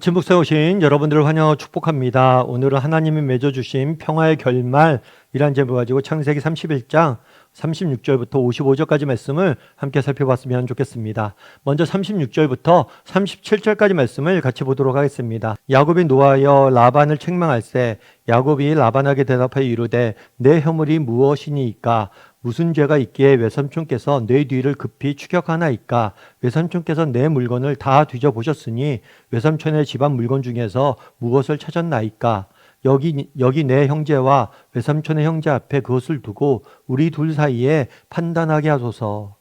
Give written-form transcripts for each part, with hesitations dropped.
아침 목사에 오신 여러분들을 환영하고 축복합니다. 오늘은 하나님이 맺어주신 평화의 결말이란 제목 가지고 창세기 31장 36절부터 55절까지 말씀을 함께 살펴봤으면 좋겠습니다. 먼저 36절부터 37절까지 말씀을 같이 보도록 하겠습니다. 야곱이 노하여 라반을 책망할세 야곱이 라반에게 대답하여 이르되 내 허물이 무엇이니이까 무슨 죄가 있기에 외삼촌께서 내 뒤를 급히 추격하나이까 외삼촌께서 내 물건을 다 뒤져보셨으니 외삼촌의 집안 물건 중에서 무엇을 찾았나이까 여기 내 형제와 외삼촌의 형제 앞에 그것을 두고 우리 둘 사이에 판단하게 하소서.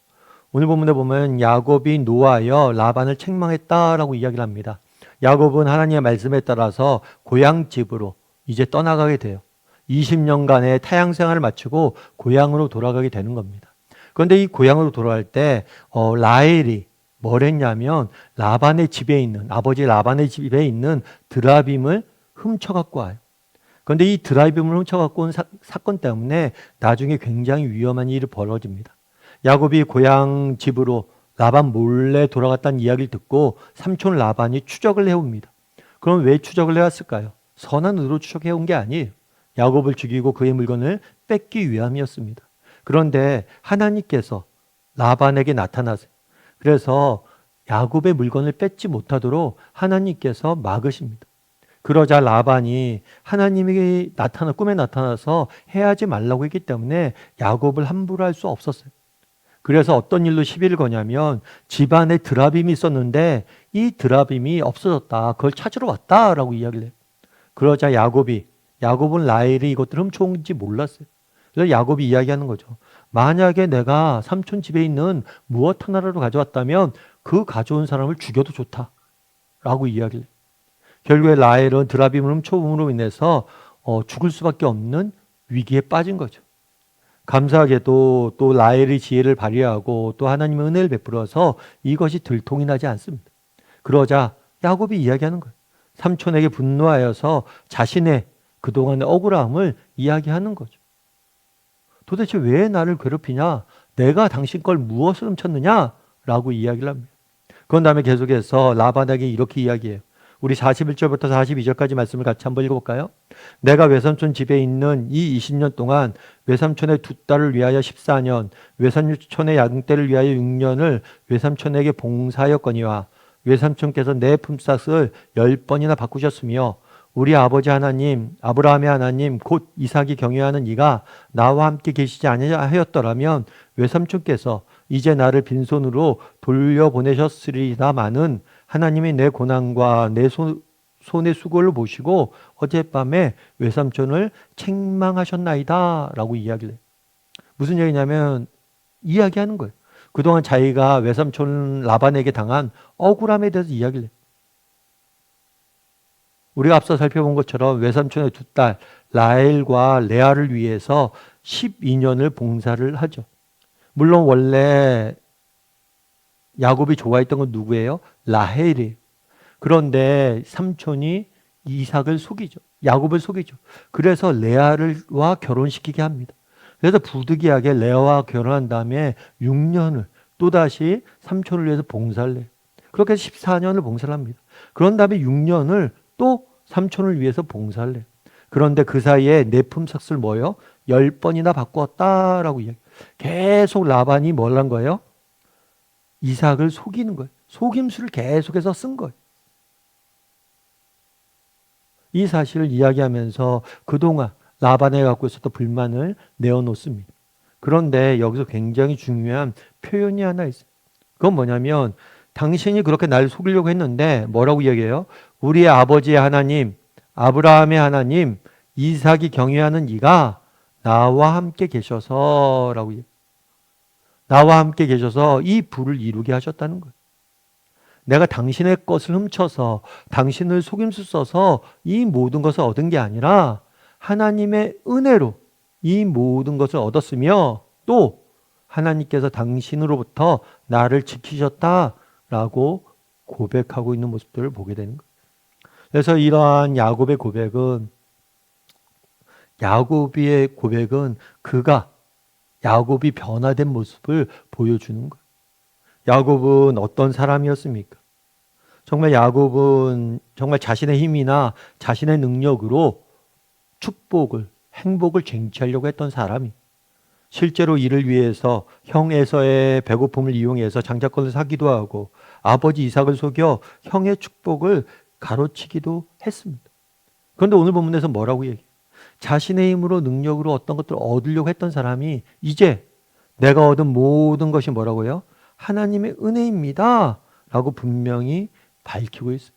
오늘 본문에 보면 야곱이 노하여 라반을 책망했다라고 이야기를 합니다. 야곱은 하나님의 말씀에 따라서 고향 집으로 이제 떠나가게 돼요. 20년간의 타향 생활을 마치고 고향으로 돌아가게 되는 겁니다. 그런데 이 고향으로 돌아갈 때 라헬이 뭘 했냐면 라반의 집에 있는 아버지 라반의 집에 있는 드라빔을 훔쳐갖고 와요. 그런데 이 드라빔을 훔쳐갖고 온 사건 때문에 나중에 굉장히 위험한 일이 벌어집니다. 야곱이 고향 집으로 라반 몰래 돌아갔다는 이야기를 듣고 삼촌 라반이 추적을 해옵니다. 그럼 왜 추적을 해왔을까요? 선한 의도로 추적해온 게 아니에요. 야곱을 죽이고 그의 물건을 뺏기 위함이었습니다. 그런데 하나님께서 라반에게 나타나세요. 그래서 야곱의 물건을 뺏지 못하도록 하나님께서 막으십니다. 그러자 라반이 하나님이 꿈에 나타나서 해하지 말라고 했기 때문에 야곱을 함부로 할 수 없었어요. 그래서 어떤 일로 시비를 거냐면 집안에 드라빔이 있었는데 이 드라빔이 없어졌다. 그걸 찾으러 왔다라고 이야기를 해요. 그러자 야곱은 라헬이 이것들을 훔쳐온지 몰랐어요. 그래서 야곱이 이야기하는 거죠. 만약에 내가 삼촌 집에 있는 무엇 하나라도 가져왔다면 그 가져온 사람을 죽여도 좋다라고 이야기를 해요. 결국에 라헬은 드라빔을 훔쳐옴으로 인해서 죽을 수밖에 없는 위기에 빠진 거죠. 감사하게도 또 라헬의 지혜를 발휘하고 또 하나님의 은혜를 베풀어서 이것이 들통이 나지 않습니다. 그러자 야곱이 이야기하는 거예요. 삼촌에게 분노하여서 자신의 그동안의 억울함을 이야기하는 거죠. 도대체 왜 나를 괴롭히냐? 내가 당신 걸 무엇을 훔쳤느냐? 라고 이야기를 합니다. 그런 다음에 계속해서 라반에게 이렇게 이야기해요. 우리 41절부터 42절까지 말씀을 같이 한번 읽어볼까요? 내가 외삼촌 집에 있는 이 20년 동안 외삼촌의 두 딸을 위하여 14년, 외삼촌의 양떼를 위하여 6년을 외삼촌에게 봉사하였거니와 외삼촌께서 내 품삯을 10번이나 바꾸셨으며 우리 아버지 하나님, 아브라함의 하나님, 곧 이삭이 경외하는 이가 나와 함께 계시지 아니하였더라면 외삼촌께서 이제 나를 빈손으로 돌려보내셨으리다마는 하나님이 내 고난과 내 손의 수고를 보시고 어젯밤에 외삼촌을 책망하셨나이다 라고 이야기를 해요. 무슨 얘기냐면 이야기하는 거예요. 그동안 자기가 외삼촌 라반에게 당한 억울함에 대해서 이야기를 해요. 우리가 앞서 살펴본 것처럼 외삼촌의 두 딸 라헬과 레아를 위해서 12년을 봉사를 하죠. 물론 원래 야곱이 좋아했던 건 누구예요? 라헬이에요. 그런데 삼촌이 이삭을 속이죠. 야곱을 속이죠. 그래서 레아와 결혼시키게 합니다. 그래서 부득이하게 레아와 결혼한 다음에 6년을 또다시 삼촌을 위해서 봉사를 해요. 그렇게 해서 14년을 봉사를 합니다. 그런 다음에 6년을 또 삼촌을 위해서 봉사를 해요. 그런데 그 사이에 내 품삯을 뭐요? 10번이나 바꾸었다라고 이야기해요. 계속 라반이 뭘 한 거예요? 이삭을 속이는 거예요. 속임수를 계속해서 쓴 거예요. 이 사실을 이야기하면서 그동안 라반에 갖고 있었던 불만을 내어놓습니다. 그런데 여기서 굉장히 중요한 표현이 하나 있어요. 그건 뭐냐면 당신이 그렇게 날 속이려고 했는데 뭐라고 이야기해요? 우리의 아버지의 하나님, 아브라함의 하나님, 이삭이 경외하는 이가 나와 함께 계셔서라고 얘기해요. 나와 함께 계셔서 이 부를 이루게 하셨다는 거예요. 내가 당신의 것을 훔쳐서 당신을 속임수 써서 이 모든 것을 얻은 게 아니라 하나님의 은혜로 이 모든 것을 얻었으며 또 하나님께서 당신으로부터 나를 지키셨다라고 고백하고 있는 모습들을 보게 되는 거예요. 그래서 이러한 야곱의 고백은 야곱이 변화된 모습을 보여주는 거예요. 야곱은 어떤 사람이었습니까? 정말 야곱은 정말 자신의 힘이나 자신의 능력으로 축복을, 행복을 쟁취하려고 했던 사람이 실제로 이를 위해서 형 에서의 배고픔을 이용해서 장자권을 사기도 하고 아버지 이삭을 속여 형의 축복을 가로치기도 했습니다. 그런데 오늘 본문에서 뭐라고 얘기해요? 자신의 힘으로 능력으로 어떤 것들을 얻으려고 했던 사람이 이제 내가 얻은 모든 것이 뭐라고요? 하나님의 은혜입니다 라고 분명히 밝히고 있어요.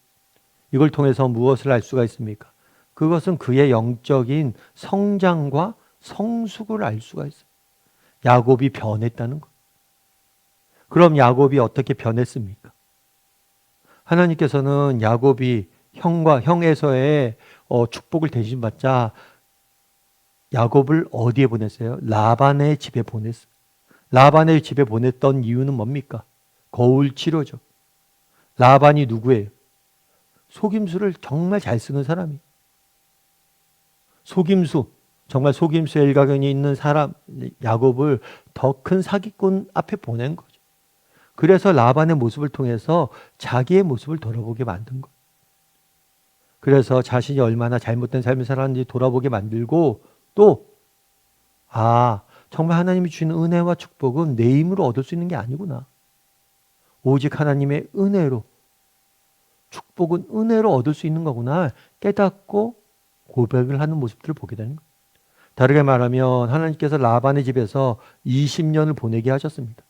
이걸 통해서 무엇을 알 수가 있습니까? 그것은 그의 영적인 성장과 성숙을 알 수가 있어요. 야곱이 변했다는 것. 그럼 야곱이 어떻게 변했습니까? 하나님께서는 야곱이 형에서의 축복을 대신받자 야곱을 어디에 보냈어요? 라반의 집에 보냈어요. 라반의 집에 보냈던 이유는 뭡니까? 거울 치료죠. 라반이 누구예요? 속임수를 정말 잘 쓰는 사람이에요. 속임수, 정말 속임수에 일가견이 있는 사람 야곱을 더 큰 사기꾼 앞에 보낸 거죠. 그래서 라반의 모습을 통해서 자기의 모습을 돌아보게 만든 거예요. 그래서 자신이 얼마나 잘못된 삶을 살았는지 돌아보게 만들고 또 정말 하나님이 주시는 은혜와 축복은 내 힘으로 얻을 수 있는 게 아니구나. 오직 하나님의 은혜로, 축복은 은혜로 얻을 수 있는 거구나 깨닫고 고백을 하는 모습들을 보게 되는 거예요. 다르게 말하면 하나님께서 라반의 집에서 20년을 보내게 하셨습니다.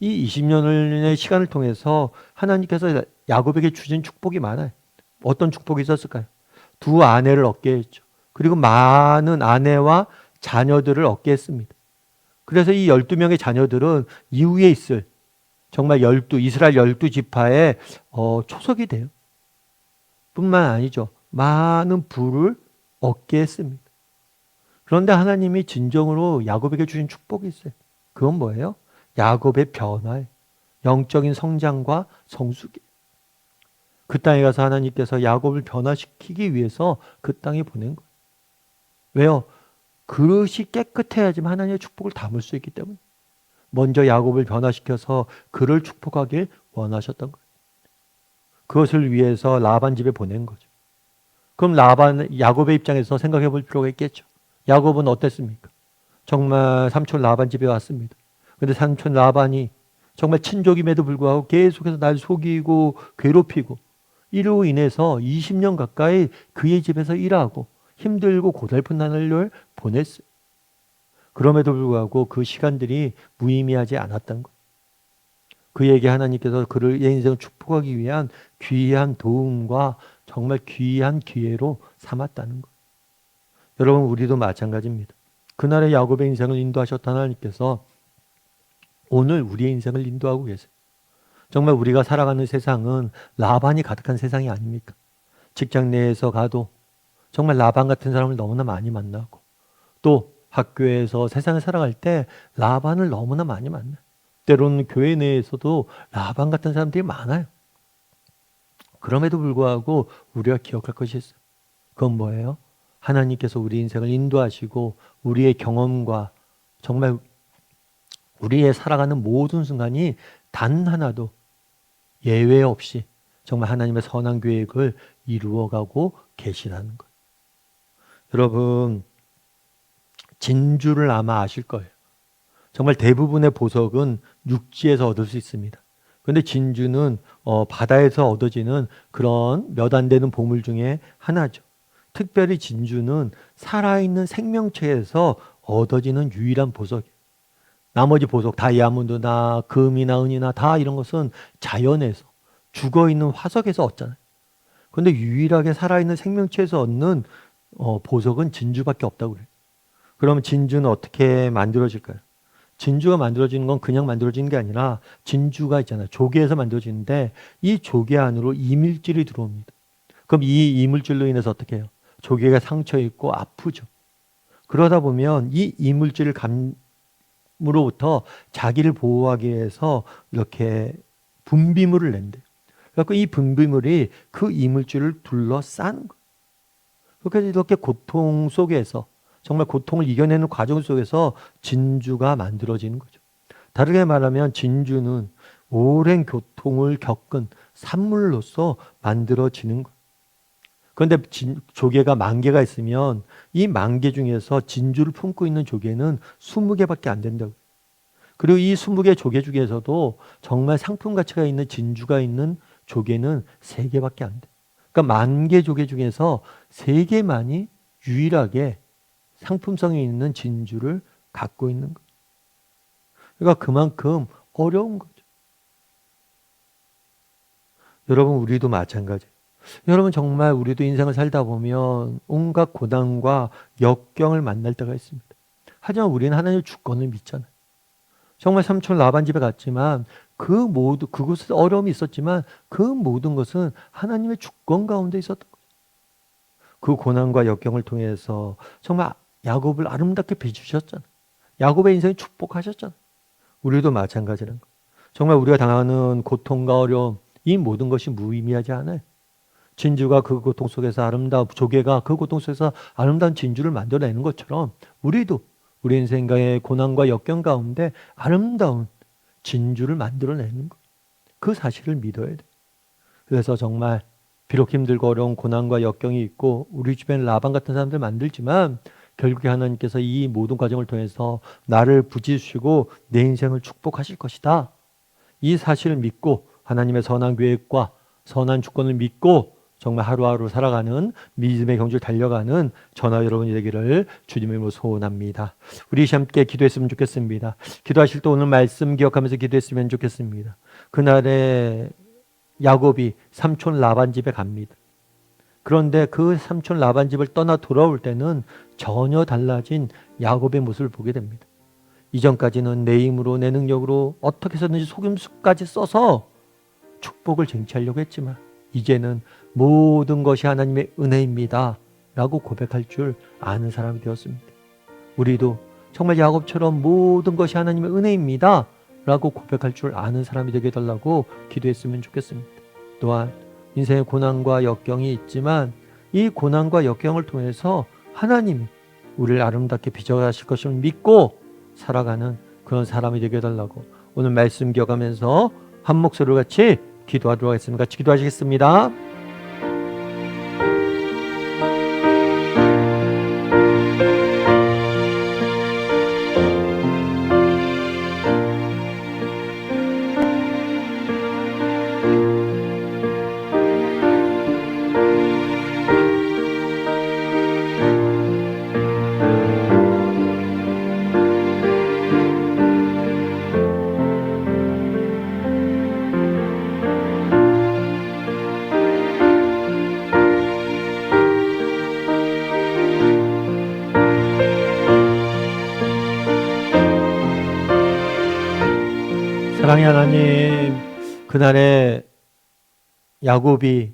이 20년의 시간을 통해서 하나님께서 야곱에게 주신 축복이 많아요. 어떤 축복이 있었을까요? 2 아내를 얻게 했죠. 그리고 많은 아내와 자녀들을 얻게 했습니다. 그래서 이 12명의 자녀들은 이후에 있을 정말 이스라엘 12지파의 초석이 돼요. 뿐만 아니죠. 많은 부를 얻게 했습니다. 그런데 하나님이 진정으로 야곱에게 주신 축복이 있어요. 그건 뭐예요? 야곱의 변화예요. 영적인 성장과 성숙이에요. 그 땅에 가서 하나님께서 야곱을 변화시키기 위해서 그 땅에 보낸 거예요. 왜요? 그릇이 깨끗해야지만 하나님의 축복을 담을 수 있기 때문에 먼저 야곱을 변화시켜서 그를 축복하길 원하셨던 거예요. 그것을 위해서 라반 집에 보낸 거죠. 그럼 야곱의 입장에서 생각해 볼 필요가 있겠죠. 야곱은 어땠습니까? 정말 삼촌 라반 집에 왔습니다. 근데 삼촌 라반이 정말 친족임에도 불구하고 계속해서 날 속이고 괴롭히고 이로 인해서 20년 가까이 그의 집에서 일하고 힘들고 고달픈 날을 보냈어요. 그럼에도 불구하고 그 시간들이 무의미하지 않았던 것. 그에게 하나님께서 그의 인생을 축복하기 위한 귀한 도움과 정말 귀한 기회로 삼았다는 것. 여러분, 우리도 마찬가지입니다. 그날의 야곱의 인생을 인도하셨던 하나님께서 오늘 우리의 인생을 인도하고 계세요. 정말 우리가 살아가는 세상은 라반이 가득한 세상이 아닙니까? 직장 내에서 가도 정말 라반 같은 사람을 너무나 많이 만나고 또 학교에서 세상을 살아갈 때 라반을 너무나 많이 만나요. 때로는 교회 내에서도 라반 같은 사람들이 많아요. 그럼에도 불구하고 우리가 기억할 것이 있어요. 그건 뭐예요? 하나님께서 우리 인생을 인도하시고 우리의 경험과 정말 우리의 살아가는 모든 순간이 단 하나도 예외 없이 정말 하나님의 선한 계획을 이루어가고 계시다는 것. 여러분, 진주를 아마 아실 거예요. 정말 대부분의 보석은 육지에서 얻을 수 있습니다. 그런데 진주는 바다에서 얻어지는 그런 몇 안 되는 보물 중에 하나죠. 특별히 진주는 살아있는 생명체에서 얻어지는 유일한 보석이에요. 나머지 보석, 다이아몬드나 금이나 은이나 다 이런 것은 자연에서 죽어있는 화석에서 얻잖아요. 그런데 유일하게 살아있는 생명체에서 얻는 보석은 진주밖에 없다고 그래요. 그러면 진주는 어떻게 만들어질까요? 진주가 만들어지는 건 그냥 만들어지는 게 아니라 진주가 있잖아요. 조개에서 만들어지는데 이 조개 안으로 이물질이 들어옵니다. 그럼 이 이물질로 인해서 어떻게 해요? 조개가 상처 입고 아프죠. 그러다 보면 이 이물질을 감으로부터 자기를 보호하기 위해서 이렇게 분비물을 낸대요. 그래서 이 분비물이 그 이물질을 둘러싼 거예요. 그렇게 이렇게 고통 속에서 정말 고통을 이겨내는 과정 속에서 진주가 만들어지는 거죠. 다르게 말하면 진주는 오랜 고통을 겪은 산물로서 만들어지는 것. 그런데 조개가 10,000개가 있으면 이 10,000개 중에서 진주를 품고 있는 조개는 20개밖에 안 된다고. 그리고 이 20개 조개 중에서도 정말 상품 가치가 있는 진주가 있는 조개는 3개밖에 안 돼. 그러니까 10,000개 조개 중에서 3개만이 유일하게 상품성이 있는 진주를 갖고 있는 거예요. 그러니까 그만큼 어려운 거죠. 여러분, 우리도 마찬가지예요. 여러분, 정말 우리도 인생을 살다 보면 온갖 고난과 역경을 만날 때가 있습니다. 하지만 우리는 하나님의 주권을 믿잖아요. 정말 삼촌 라반 집에 갔지만 그곳에 어려움이 있었지만 그 모든 것은 하나님의 주권 가운데 있었던 거죠. 그 고난과 역경을 통해서 정말 야곱을 아름답게 빚으셨잖아요. 야곱의 인생을 축복하셨잖아요. 우리도 마찬가지라는 거. 정말 우리가 당하는 고통과 어려움, 이 모든 것이 무의미하지 않아요. 진주가 그 고통 속에서 조개가 그 고통 속에서 아름다운 진주를 만들어내는 것처럼 우리도 우리 인생의 고난과 역경 가운데 아름다운 진주를 만들어내는 것. 그 사실을 믿어야 돼. 그래서 정말 비록 힘들고 어려운 고난과 역경이 있고 우리 주변에 라반 같은 사람들 만들지만 결국에 하나님께서 이 모든 과정을 통해서 나를 부지시고 내 인생을 축복하실 것이다. 이 사실을 믿고 하나님의 선한 계획과 선한 주권을 믿고 정말 하루하루 살아가는 믿음의 경주를 달려가는 저나 여러분이 되기를 주님의 이름으로 소원합니다. 우리 함께 기도했으면 좋겠습니다. 기도하실 때 오늘 말씀 기억하면서 기도했으면 좋겠습니다. 그날에 야곱이 삼촌 라반 집에 갑니다. 그런데 그 삼촌 라반 집을 떠나 돌아올 때는 전혀 달라진 야곱의 모습을 보게 됩니다. 이전까지는 내 힘으로 내 능력으로 어떻게 해서든지 속임수까지 써서 축복을 쟁취하려고 했지만 이제는 모든 것이 하나님의 은혜입니다 라고 고백할 줄 아는 사람이 되었습니다. 우리도 정말 야곱처럼 모든 것이 하나님의 은혜입니다 라고 고백할 줄 아는 사람이 되게 해달라고 기도했으면 좋겠습니다. 또한 인생의 고난과 역경이 있지만 이 고난과 역경을 통해서 하나님이 우리를 아름답게 빚어가실 것을 믿고 살아가는 그런 사람이 되게 해달라고 오늘 말씀 기억하면서 한 목소리로 같이 기도하도록 하겠습니다. 같이 기도하시겠습니다. 사랑의 하나님, 그날에 야곱이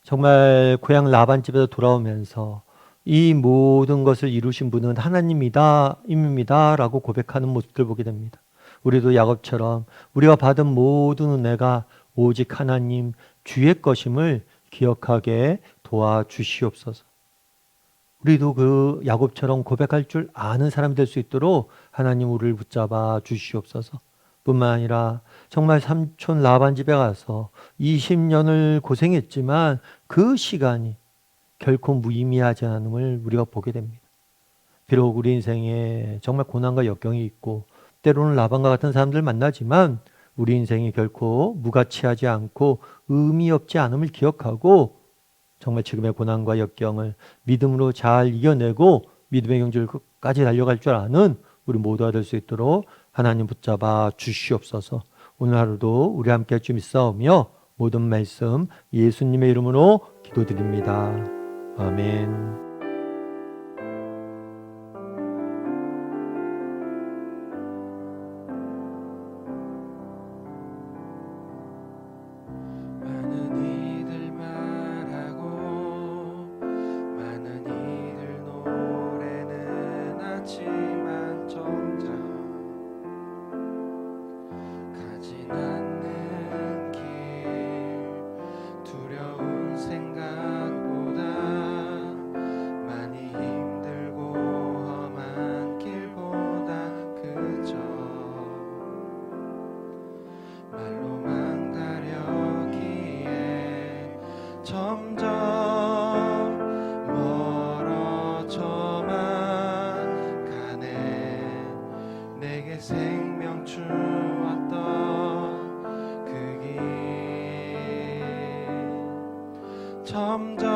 정말 고향 라반 집에서 돌아오면서 이 모든 것을 이루신 분은 하나님입니다 라고 고백하는 모습들 보게 됩니다. 우리도 야곱처럼 우리가 받은 모든 은혜가 오직 하나님 주의 것임을 기억하게 도와주시옵소서. 우리도 그 야곱처럼 고백할 줄 아는 사람이 될 수 있도록 하나님 우리를 붙잡아 주시옵소서. 뿐만 아니라 정말 삼촌 라반 집에 가서 20년을 고생했지만 그 시간이 결코 무의미하지 않음을 우리가 보게 됩니다. 비록 우리 인생에 정말 고난과 역경이 있고 때로는 라반과 같은 사람들 만나지만 우리 인생이 결코 무가치하지 않고 의미 없지 않음을 기억하고 정말 지금의 고난과 역경을 믿음으로 잘 이겨내고 믿음의 경주를 끝까지 달려갈 줄 아는 우리 모두가 될 수 있도록 하나님 붙잡아 주시옵소서. 오늘 하루도 우리 함께 할 줄 믿사오며 모든 말씀 예수님의 이름으로 기도드립니다. 아멘. 말 잠잠